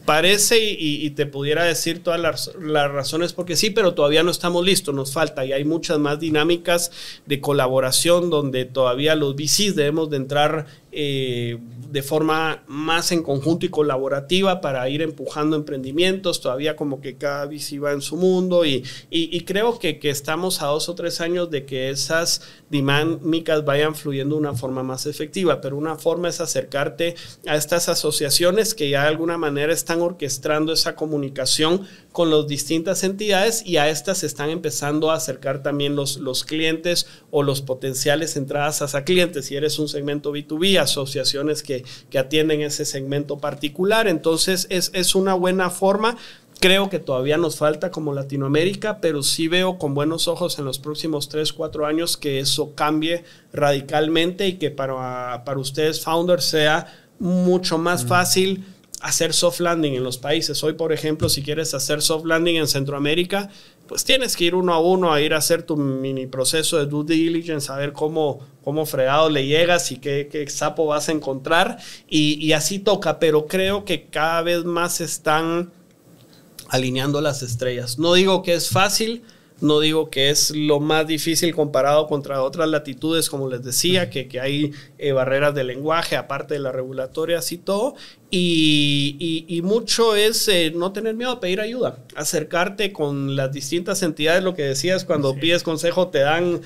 Parece y te pudiera decir todas las razones porque sí, pero todavía no estamos listos, nos falta y hay muchas más dinámicas de colaboración donde todavía los VCs debemos de entrar de forma más en conjunto y colaborativa para ir empujando emprendimientos, todavía como que cada VC va en su mundo y creo que estamos a 2 o 3 años de que esas dinámicas vayan fluyendo de una forma más efectiva, pero una forma es acercarte a estas asociaciones que ya de alguna manera están orquestando esa comunicación con las distintas entidades y a estas se están empezando a acercar también los clientes o los potenciales entradas a clientes. Si eres un segmento B2B, asociaciones que atienden ese segmento particular, entonces es una buena forma. Creo que todavía nos falta como Latinoamérica, pero sí veo con buenos ojos en los próximos 3, 4 años que eso cambie radicalmente y que para ustedes, founders, sea mucho más fácil hacer soft landing en los países. Hoy, por ejemplo, si quieres hacer soft landing en Centroamérica, pues tienes que ir uno a uno a ir a hacer tu mini proceso de due diligence, a ver cómo fregado le llegas y qué sapo vas a encontrar. Y así toca, pero creo que cada vez más están alineando las estrellas. No digo que es fácil, no digo que es lo más difícil comparado contra otras latitudes, como les decía, que hay barreras de lenguaje, aparte de las regulatorias y todo. Y mucho es no tener miedo a pedir ayuda, acercarte con las distintas entidades, lo que decías, cuando pides consejo te dan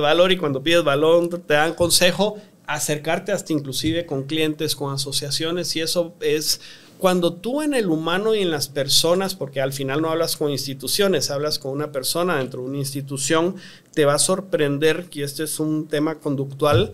valor y cuando pides valor te dan consejo, acercarte hasta inclusive con clientes, con asociaciones, y eso es... Cuando tú en el humano y en las personas, porque al final no hablas con instituciones, hablas con una persona dentro de una institución, te va a sorprender, y este es un tema conductual,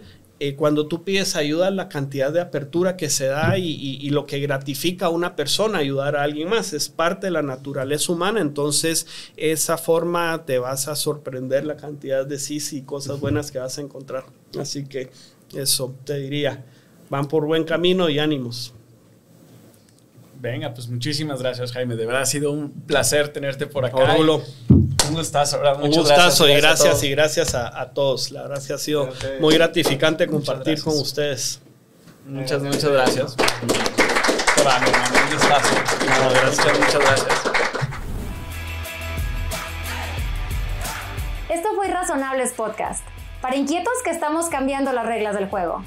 cuando tú pides ayuda, la cantidad de apertura que se da y lo que gratifica a una persona ayudar a alguien más, es parte de la naturaleza humana, entonces esa forma te vas a sorprender la cantidad de sí y cosas buenas que vas a encontrar. Así que eso te diría, van por buen camino y ánimos. Venga, pues muchísimas gracias, Jaime. De verdad ha sido un placer tenerte por acá. Rulo. Un gustazo, ¿verdad? Un gustazo y gracias a todos. La verdad que ha sido muy gratificante compartir con ustedes. Muchas gracias. Un gustazo. Muchas gracias. Esto fue Razonables Podcast, para inquietos que estamos cambiando las reglas del juego.